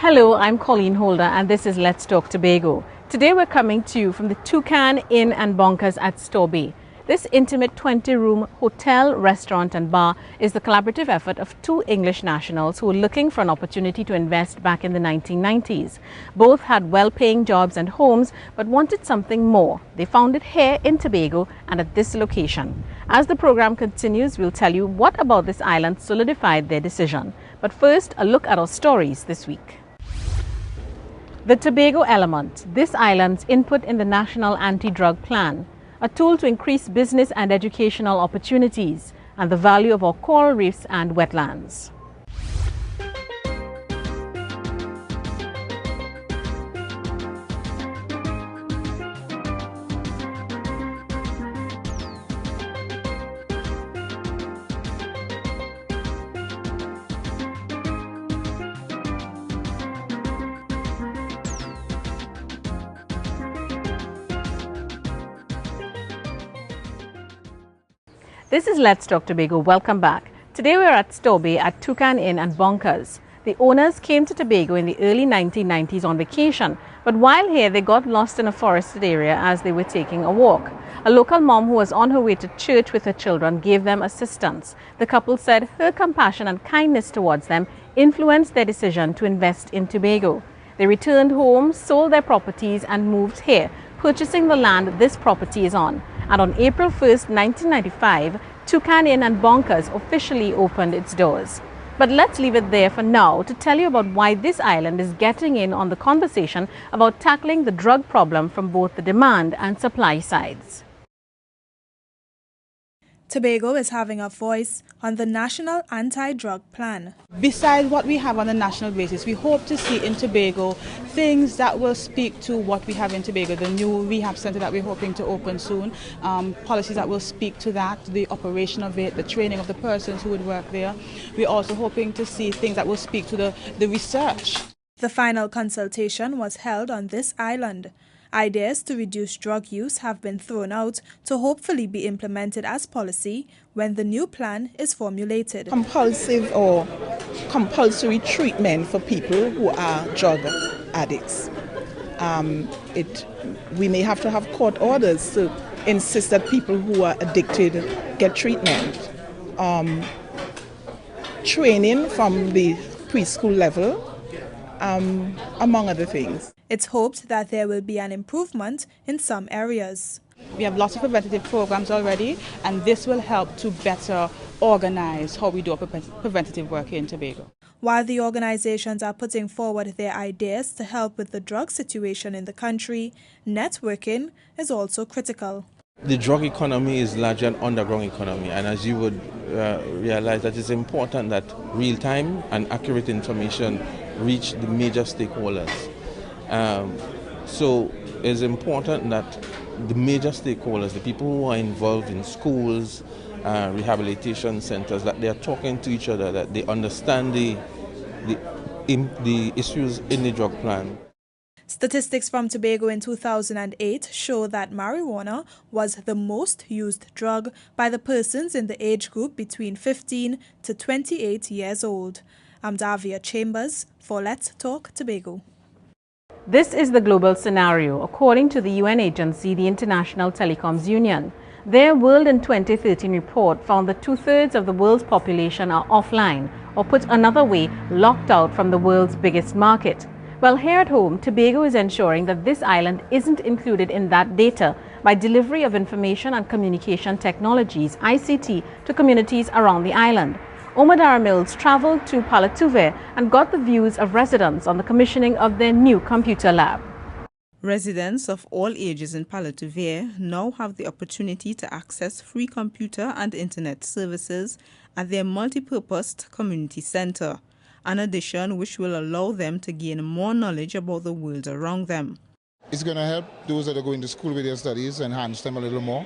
Hello, I'm Colleen Holder and this is Let's Talk Tobago. Today we're coming to you from the Toucan Inn Bonkers at Storebay. This intimate 20-room hotel, restaurant and bar is the collaborative effort of two English nationals who were looking for an opportunity to invest back in the 1990s. Both had well-paying jobs and homes but wanted something more. They found it here in Tobago and at this location. As the program continues, we'll tell you what about this island solidified their decision. But first, a look at our stories this week. The Tobago Element, this island's input in the National Anti-Drug Plan, a tool to increase business and educational opportunities, and the value of our coral reefs and wetlands. This is Let's Talk Tobago. Welcome back. Today we are at Storebay at Toucan Inn Bonkers. The owners came to Tobago in the early 1990s on vacation, but while here they got lost in a forested area as they were taking a walk. A local mom who was on her way to church with her children gave them assistance. The couple said her compassion and kindness towards them influenced their decision to invest in Tobago. They returned home, sold their properties and moved here, purchasing the land this property is on. And on April 1st, 1995, Toucan Inn Bonkers officially opened its doors. But let's leave it there for now to tell you about why this island is getting in on the conversation about tackling the drug problem from both the demand and supply sides. Tobago is having a voice on the National Anti-Drug Plan. Besides what we have on a national basis, we hope to see in Tobago things that will speak to what we have in Tobago, the new rehab center that we're hoping to open soon, policies that will speak to that, the operation of it, the training of the persons who would work there. We're also hoping to see things that will speak to the research. The final consultation was held on this island. Ideas to reduce drug use have been thrown out to hopefully be implemented as policy when the new plan is formulated. Compulsive or compulsory treatment for people who are drug addicts. We may have to have court orders to insist that people who are addicted get treatment. Training from the preschool level, among other things. It's hoped that there will be an improvement in some areas. We have lots of preventative programs already, and this will help to better organize how we do our preventative work here in Tobago. While the organizations are putting forward their ideas to help with the drug situation in the country, networking is also critical. The drug economy is largely an underground economy, and as you would realize, that it's important that real-time and accurate information reach the major stakeholders. So it's important that the major stakeholders, the people who are involved in schools, rehabilitation centers, that they are talking to each other, that they understand the issues in the drug plan. Statistics from Tobago in 2008 show that marijuana was the most used drug by the persons in the age group between 15 to 28 years old. I'm Davia Chambers for Let's Talk Tobago. This is the global scenario, according to the UN agency, the International Telecoms Union. Their World in 2013 report found that 2/3 of the world's population are offline, or put another way, locked out from the world's biggest market. Well, here at home, Tobago is ensuring that this island isn't included in that data by delivery of information and communication technologies, ICT, to communities around the island. Omadara Mills travelled to Palatuve and got the views of residents on the commissioning of their new computer lab. Residents of all ages in Palatuve now have the opportunity to access free computer and internet services at their multi-purposed community center, an addition which will allow them to gain more knowledge about the world around them. It's going to help those that are going to school with their studies, enhance them a little more.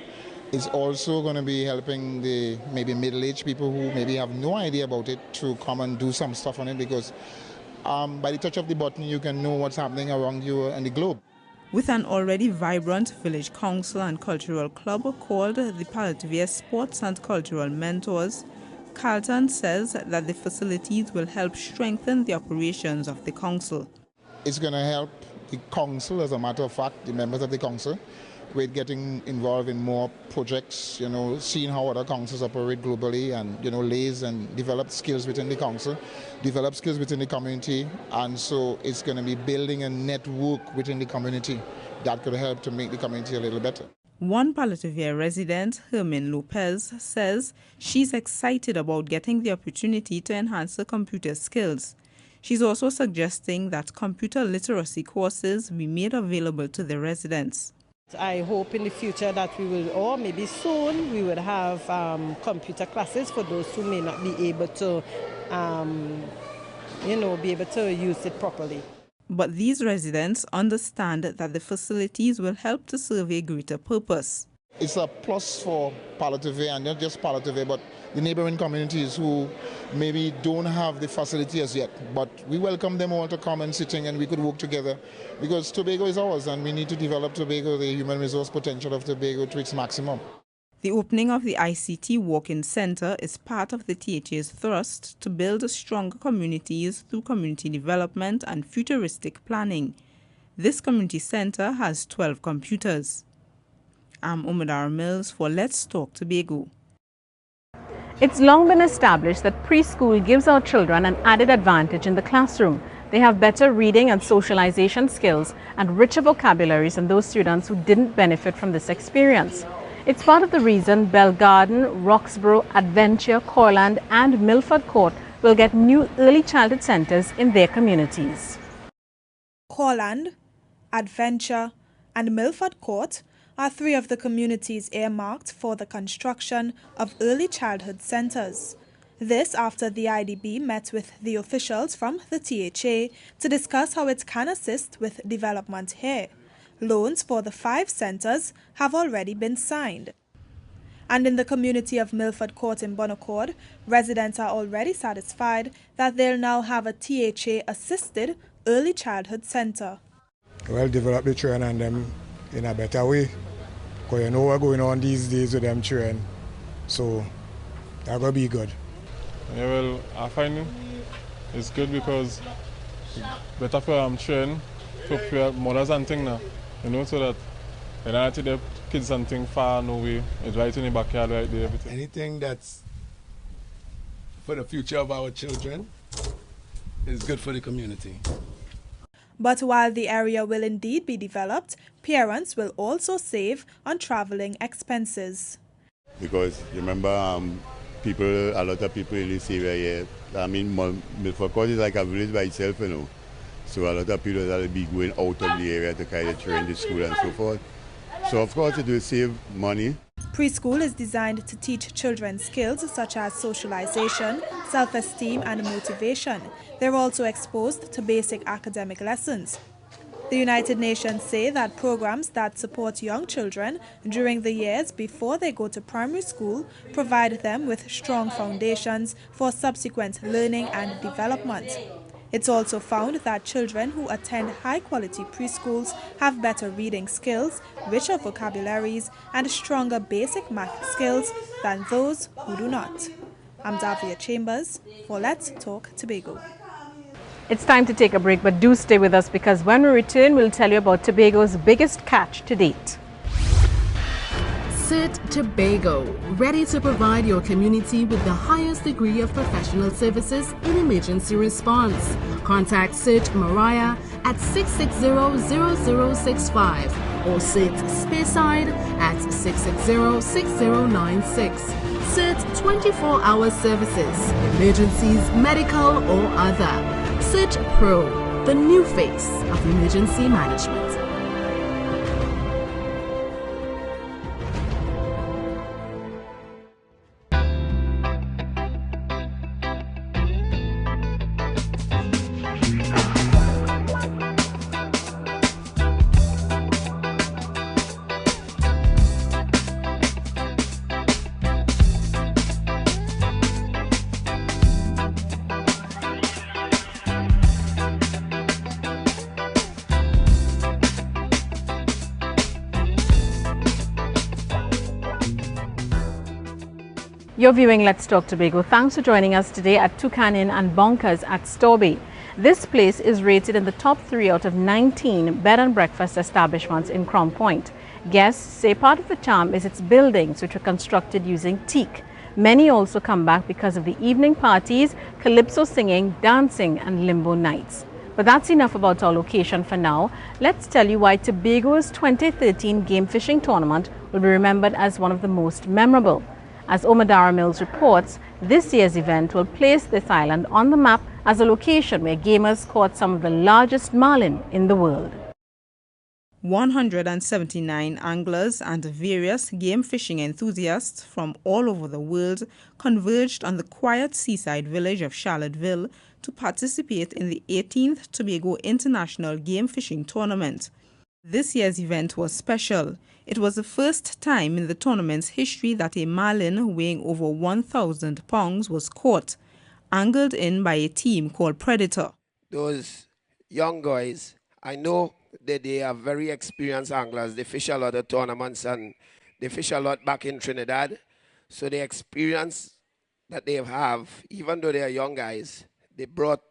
It's also going to be helping the maybe middle-aged people who maybe have no idea about it to come and do some stuff on it, because by the touch of the button you can know what's happening around you and the globe. With an already vibrant village council and cultural club called the Palatuve Sports and Cultural Mentors, Carlton says that the facilities will help strengthen the operations of the council. It's going to help the council, as a matter of fact, the members of the council, with getting involved in more projects, seeing how other councils operate globally and, lays and develop skills within the council, develop skills within the community. And so it's going to be building a network within the community that could help to make the community a little better. One Palatuvia resident, Hermin Lopez, says she's excited about getting the opportunity to enhance her computer skills. She's also suggesting that computer literacy courses be made available to the residents. I hope in the future that we will, or maybe soon, we will have computer classes for those who may not be able to, be able to use it properly. But these residents understand that the facilities will help to serve a greater purpose. It's a plus for Palatuvia, and not just Palatuvia, but the neighboring communities who maybe don't have the facility as yet. But we welcome them all to come and sitting, and we could work together, because Tobago is ours and we need to develop Tobago, the human resource potential of Tobago, to its maximum. The opening of the ICT Walk-in Centre is part of the THA's thrust to build stronger communities through community development and futuristic planning. This community centre has 12 computers. I'm Umadara Mills for Let's Talk Tobago. It's long been established that preschool gives our children an added advantage in the classroom. They have better reading and socialization skills and richer vocabularies than those students who didn't benefit from this experience. It's part of the reason Bell Garden, Roxborough, Adventure, Corland and Milford Court will get new early childhood centres in their communities. Corland, Adventure and Milford Court are three of the communities earmarked for the construction of early childhood centres. This after the IDB met with the officials from the THA to discuss how it can assist with development here. Loans for the 5 centres have already been signed. And in the community of Milford Court in Bonaccord, residents are already satisfied that they'll now have a THA-assisted early childhood centre. Well, develop the children and them in a better way. Because you know what's going on these days with them children. So, that's going to be good. Yeah, well, I find it's good because it's better for children to prepare mothers and things now. So that when I take the kids and things far away, it's right in the backyard right there. Everything. Anything that's for the future of our children is good for the community. But while the area will indeed be developed, parents will also save on travelling expenses. Because remember, a lot of people in this area here, Milford Court is like a village by itself, So a lot of people that will be going out of the area to kind of train the school and so forth. So of course it will save money. Preschool is designed to teach children skills such as socialization, self-esteem and motivation. They're also exposed to basic academic lessons. The United Nations say that programs that support young children during the years before they go to primary school provide them with strong foundations for subsequent learning and development. It's also found that children who attend high-quality preschools have better reading skills, richer vocabularies, and stronger basic math skills than those who do not. I'm Davia Chambers for Let's Talk Tobago. It's time to take a break, but do stay with us because when we return, we'll tell you about Tobago's biggest catch to date. Sit Tobago, ready to provide your community with the highest degree of professional services in emergency response. Contact Sit Mariah at 660-0065 or Sit Speyside at 660-6096. Sit 24-hour services, emergencies, medical or other. Sit Pro, the new face of emergency management. You're viewing Let's Talk Tobago. Thanks for joining us today at Toucan Inn and Bonkers at Storebay. This place is rated in the top 3 out of 19 bed and breakfast establishments in Crown Point. Guests say part of the charm is its buildings, which were constructed using teak. Many also come back because of the evening parties, calypso singing, dancing and limbo nights. But that's enough about our location for now. Let's tell you why Tobago's 2013 game fishing tournament will be remembered as one of the most memorable. As Omadara Mills reports, this year's event will place this island on the map as a location where gamers caught some of the largest marlin in the world. 179 anglers and various game fishing enthusiasts from all over the world converged on the quiet seaside village of Charlottesville to participate in the 18th Tobago International Game Fishing Tournament. This year's event was special. It was the first time in the tournament's history that a marlin weighing over 1,000 pounds was caught, angled in by a team called Predator. Those young guys, I know that they are very experienced anglers. They fish a lot of tournaments and they fish a lot back in Trinidad. So the experience that they have, even though they are young guys, they brought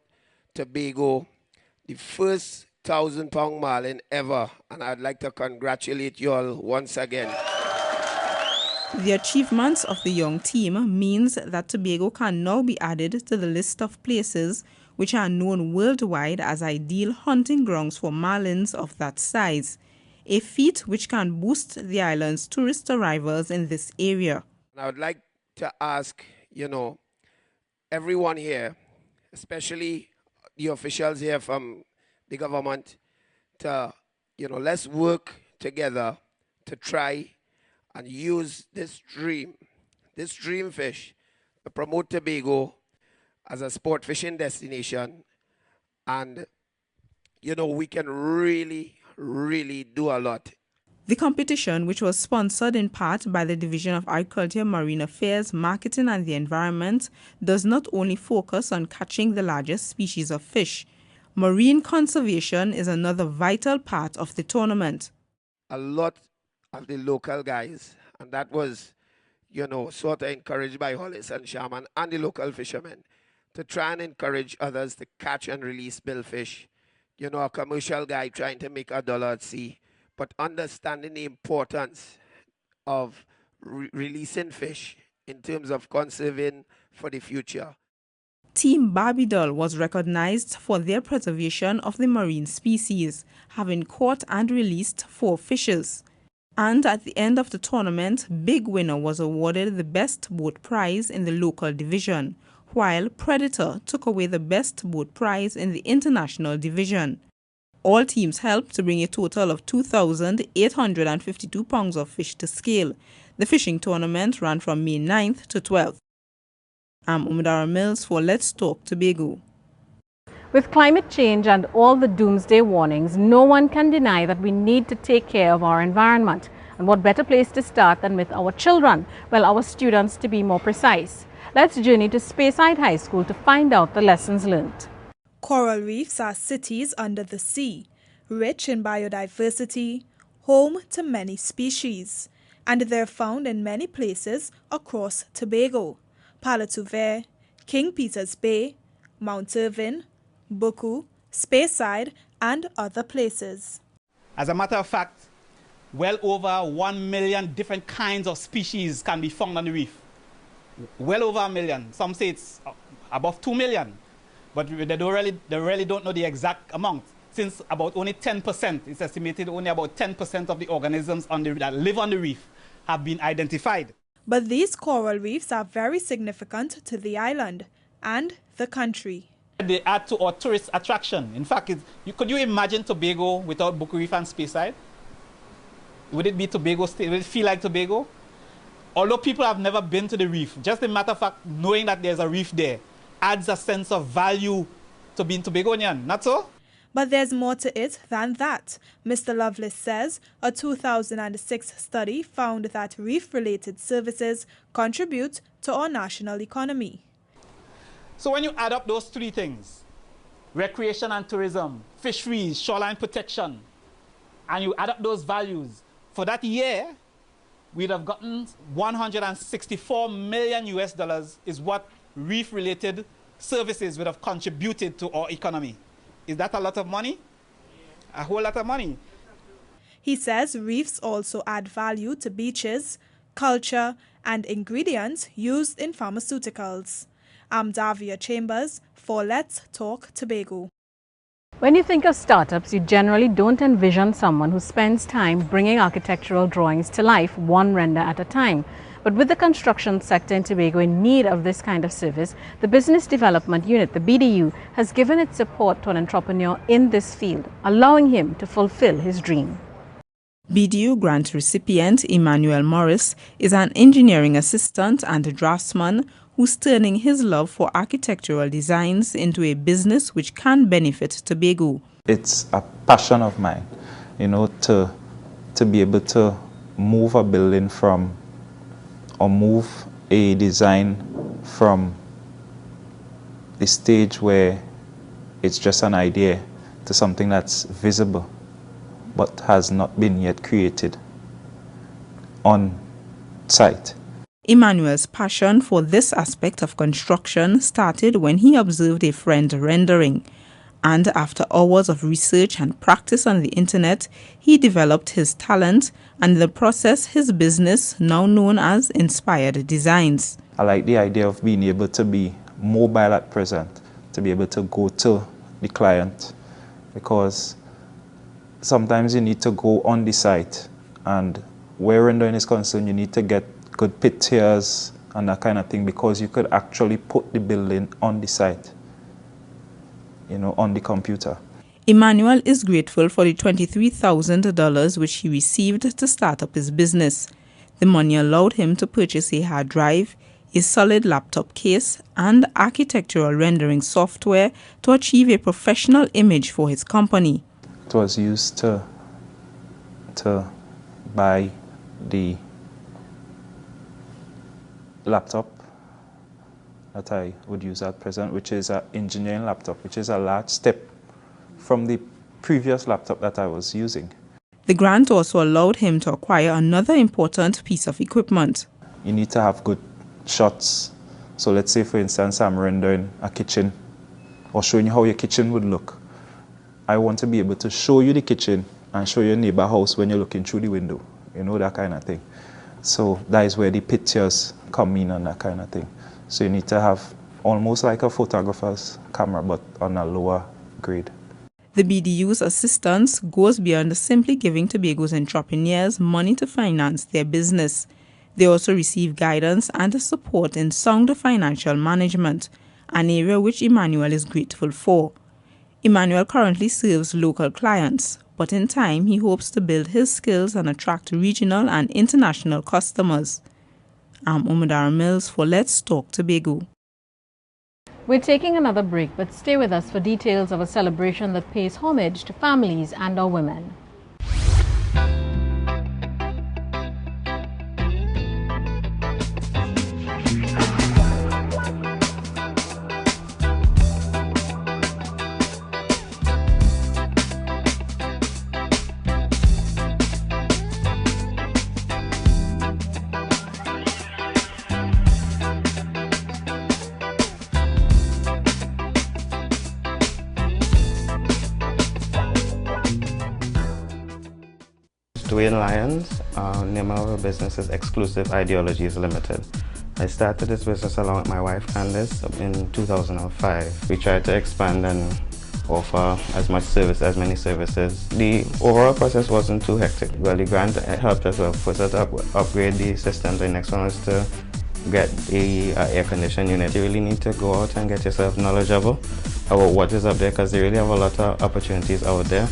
Tobago the first 1,000-pound marlin ever, and I'd like to congratulate you all once again. The achievements of the young team means that Tobago can now be added to the list of places which are known worldwide as ideal hunting grounds for marlins of that size, a feat which can boost the island's tourist arrivals in this area. I would like to ask, everyone here, especially the officials here from the government, to, let's work together to try and use this dream fish to promote Tobago as a sport fishing destination. And, we can really, really do a lot. The competition, which was sponsored in part by the Division of Agriculture, Marine Affairs, Marketing and the Environment, does not only focus on catching the largest species of fish. Marine conservation is another vital part of the tournament. A lot of the local guys, and that was, sort of encouraged by Hollis and Sharman and the local fishermen, to try and encourage others to catch and release billfish. A commercial guy trying to make $1 at sea, but understanding the importance of releasing fish in terms of conserving for the future. Team Barbidol was recognized for their preservation of the marine species, having caught and released 4 fishes. And at the end of the tournament, Big Winner was awarded the best boat prize in the local division, while Predator took away the best boat prize in the international division. All teams helped to bring a total of 2,852 pounds of fish to scale. The fishing tournament ran from May 9th to 12th. I'm Omadara Mills for Let's Talk Tobago. With climate change and all the doomsday warnings, no one can deny that we need to take care of our environment. And what better place to start than with our children? Well, our students, to be more precise. Let's journey to Speyside High School to find out the lessons learned. Coral reefs are cities under the sea, rich in biodiversity, home to many species, and they're found in many places across Tobago: Palatuve, King Peter's Bay, Mount Irvin, Buku, Speyside, and other places. As a matter of fact, well over 1 million different kinds of species can be found on the reef. Well over 1 million. Some say it's above 2 million. But they really don't know the exact amount, since about only 10%, it's estimated only about 10% of the organisms that live on the reef have been identified. But these coral reefs are very significant to the island and the country. They add to our tourist attraction. In fact, could you imagine Tobago without Buku Reef and Speyside? Would it be Tobago? Would it feel like Tobago? Although people have never been to the reef, just a matter of fact, knowing that there's a reef there adds a sense of value to being Tobagonian, not so? But there's more to it than that. Mr. Lovelace says a 2006 study found that reef-related services contribute to our national economy. So when you add up those 3 things, recreation and tourism, fisheries, shoreline protection, and you add up those values, for that year, we'd have gotten 164 million US dollars is what reef-related services would have contributed to our economy. Is that a lot of money? A whole lot of money. He says reefs also add value to beaches, culture, and ingredients used in pharmaceuticals. I'm Davia Chambers for Let's Talk Tobago. When you think of startups, you generally don't envision someone who spends time bringing architectural drawings to life one render at a time. But with the construction sector in Tobago in need of this kind of service, the Business Development Unit, the BDU, has given its support to an entrepreneur in this field, allowing him to fulfill his dream. BDU grant recipient Emmanuel Morris is an engineering assistant and a draftsman who's turning his love for architectural designs into a business which can benefit Tobago. It's a passion of mine, to be able to move a building from, or move a design from the stage where it's just an idea to something that's visible but has not been yet created on site. Emmanuel's passion for this aspect of construction started when he observed a friend rendering, and after hours of research and practice on the internet, he developed his talent and in the process his business, now known as Inspired Designs. I like the idea of being able to be mobile at present, to be able to go to the client, because sometimes you need to go on the site, and where rendering is concerned, you need to get good pictures and that kind of thing, because you could actually put the building on the site, on the computer. Emmanuel is grateful for the $23,000 which he received to start up his business. The money allowed him to purchase a hard drive, a solid laptop case, and architectural rendering software to achieve a professional image for his company. It was used to buy the laptop that I would use at present, which is an engineering laptop, which is a large step from the previous laptop that I was using. The grant also allowed him to acquire another important piece of equipment. You need to have good shots. So let's say, for instance, I'm rendering a kitchen or showing you how your kitchen would look. I want to be able to show you the kitchen and show your neighbor house when you're looking through the window, that kind of thing. So that is where the pictures come in and that kind of thing. So you need to have almost like a photographer's camera, but on a lower grade. The BDU's assistance goes beyond simply giving Tobago's entrepreneurs money to finance their business. They also receive guidance and support in sound financial management, an area which Emmanuel is grateful for. Emmanuel currently serves local clients, but in time he hopes to build his skills and attract regional and international customers. I'm Umadara Mills for Let's Talk Tobago. We're taking another break, but stay with us for details of a celebration that pays homage to families and our women. Dwayne Lyons, name of our business is Exclusive Ideologies Limited. I started this business along with my wife Candice in 2005. We tried to expand and offer as much service, as many services. The overall process wasn't too hectic. Well, the grant helped us first upgrade the system. The next one was to get the air conditioning unit. You really need to go out and get yourself knowledgeable about what is up there, because they really have a lot of opportunities out there.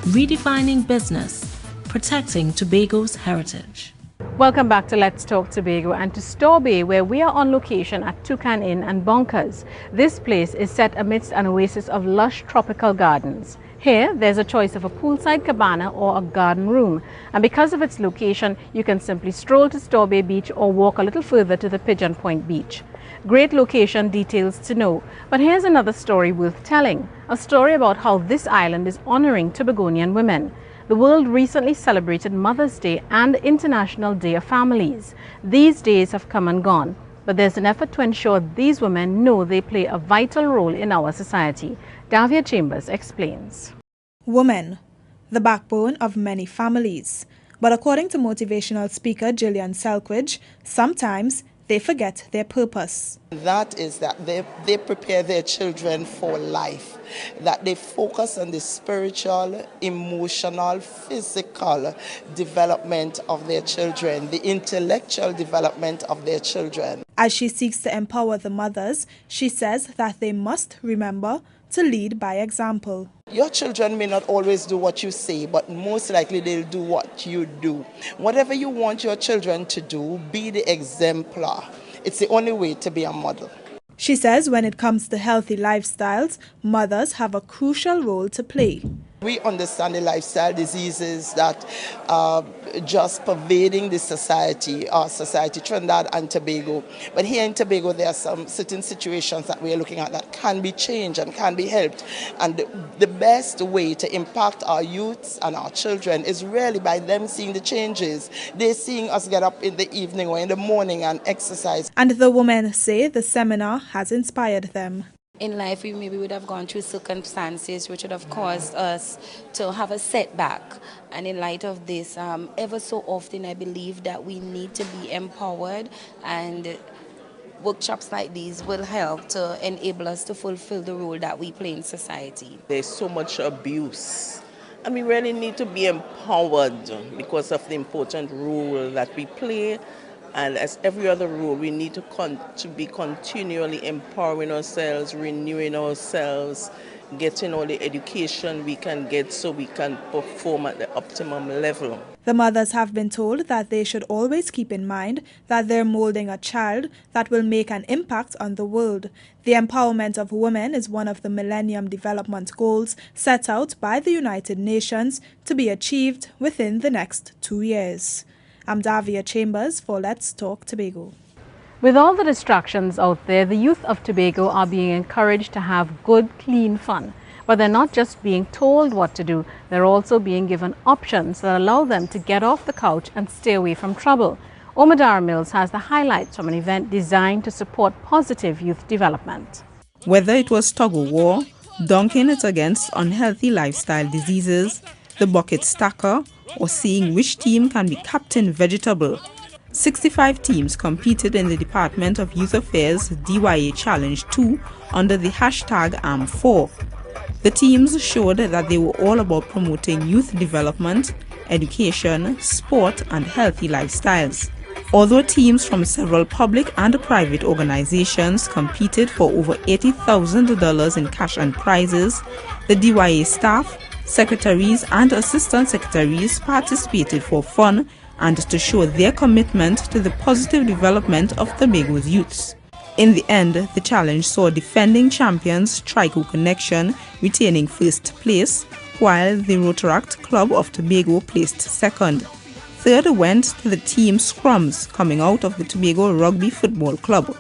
Redefining business, protecting Tobago's heritage. Welcome back to Let's Talk Tobago and to Storebay, where we are on location at Toucan Inn and Bonkers. This place is set amidst an oasis of lush tropical gardens. Here, there's a choice of a poolside cabana or a garden room, and because of its location, you can simply stroll to Storebay Beach or walk a little further to the Pigeon Point Beach. Great location, details to know. But here's another story worth telling, a story about how this island is honoring Tobagonian women. The world recently celebrated Mother's Day and International Day of Families. These days have come and gone, but there's an effort to ensure these women know they play a vital role in our society. Davia Chambers explains. Women, the backbone of many families. But according to motivational speaker Gillian Selquidge, sometimes they forget their purpose. That is that they prepare their children for life, that they focus on the spiritual, emotional, physical development of their children, the intellectual development of their children. As she seeks to empower the mothers, she says that they must remember to lead by example. Your children may not always do what you say, but most likely they'll do what you do. Whatever you want your children to do, be the exemplar. It's the only way to be a model. She says when it comes to healthy lifestyles, mothers have a crucial role to play. We understand the lifestyle diseases that are just pervading the society, our society, Trinidad and Tobago. But here in Tobago, there are some certain situations that we are looking at that can be changed and can be helped. And the best way to impact our youths and our children is really by them seeing the changes. They're seeing us get up in the evening or in the morning and exercise. And the women say the seminar has inspired them. In life, we maybe would have gone through circumstances which would have caused us to have a setback. And in light of this, ever so often I believe that we need to be empowered, and workshops like these will help to enable us to fulfill the role that we play in society. There's so much abuse, and we really need to be empowered because of the important role that we play. And as every other role, we need to be continually empowering ourselves, renewing ourselves, getting all the education we can get so we can perform at the optimum level. The mothers have been told that they should always keep in mind that they're molding a child that will make an impact on the world. The empowerment of women is one of the Millennium Development Goals set out by the United Nations to be achieved within the next 2 years. I'm Davia Chambers for Let's Talk Tobago. With all the distractions out there, the youth of Tobago are being encouraged to have good, clean fun. But they're not just being told what to do, they're also being given options that allow them to get off the couch and stay away from trouble. Omadara Mills has the highlights from an event designed to support positive youth development. Whether it was tug-of-war, dunking it against unhealthy lifestyle diseases, the bucket stacker, or seeing which team can be Captain Vegetable, 65 teams competed in the Department of Youth Affairs DYA Challenge 2 under the hashtag #Am4. The teams showed that they were all about promoting youth development, education, sport, and healthy lifestyles. Although teams from several public and private organizations competed for over $80,000 in cash and prizes, the DYA staff, secretaries and assistant secretaries participated for fun and to show their commitment to the positive development of Tobago's youths. In the end, the challenge saw defending champions Trico Connection retaining first place, while the Rotaract Club of Tobago placed second. Third went to the team Scrums coming out of the Tobago Rugby Football Club.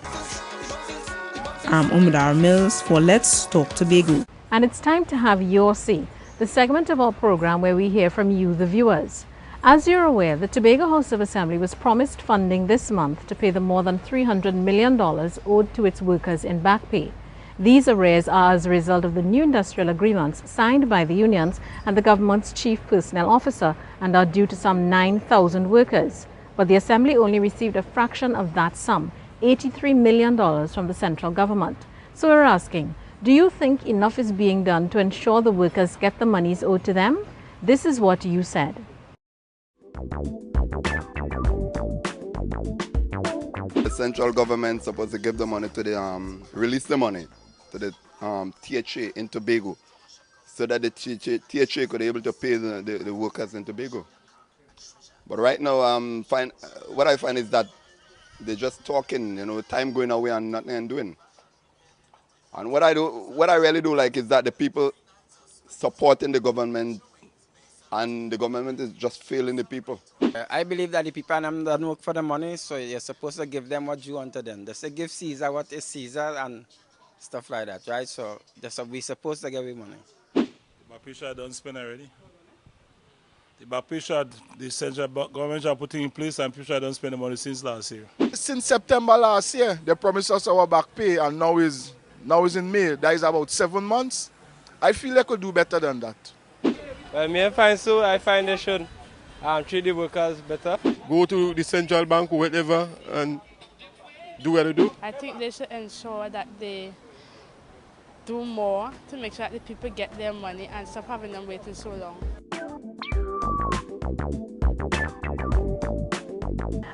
I'm Omadara Mills for Let's Talk Tobago. And it's time to have your say, the segment of our program where we hear from you, the viewers. As you're aware, the Tobago House of Assembly was promised funding this month to pay the more than $300 million owed to its workers in back pay. These arrears are as a result of the new industrial agreements signed by the unions and the government's chief personnel officer and are due to some 9,000 workers. But the Assembly only received a fraction of that sum, $83 million from the central government. So we're asking, do you think enough is being done to ensure the workers get the monies owed to them? This is what you said. The central government is supposed to give the money to the release the money to the THA in Tobago, so that the THA could be able to pay the workers in Tobago. But right now, what I find is that they're just talking, time going away and nothing doing. And what I really do like is that the people supporting the government, and the government is just failing the people. I believe that the people don't work for the money, so you're supposed to give them what due unto them. They say give Caesar what is Caesar and stuff like that, right? So we're supposed to give them money. My picture don't spend already. But I'm pretty sure the central government are putting in place, and I'm pretty sure I don't spend the money since last year. Since September last year, they promised us our back pay, and now is in May. That is about 7 months. I feel they could do better than that. Well, me I find so. I find they should treat the workers better. Go to the central bank or whatever and do what they do. I think they should ensure that they do more to make sure that the people get their money and stop having them waiting so long.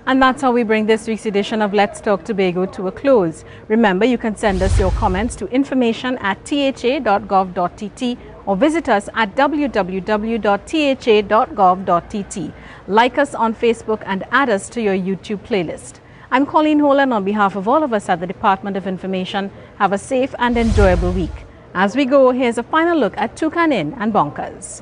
And that's how we bring this week's edition of Let's Talk Tobago to a close. Remember, you can send us your comments to information@tha.gov.tt or visit us at www.tha.gov.tt. Like us on Facebook and add us to your YouTube playlist. I'm Colleen Holder, and on behalf of all of us at the Department of Information, have a safe and enjoyable week. As we go, here's a final look at Toucan Inn and Bonkers.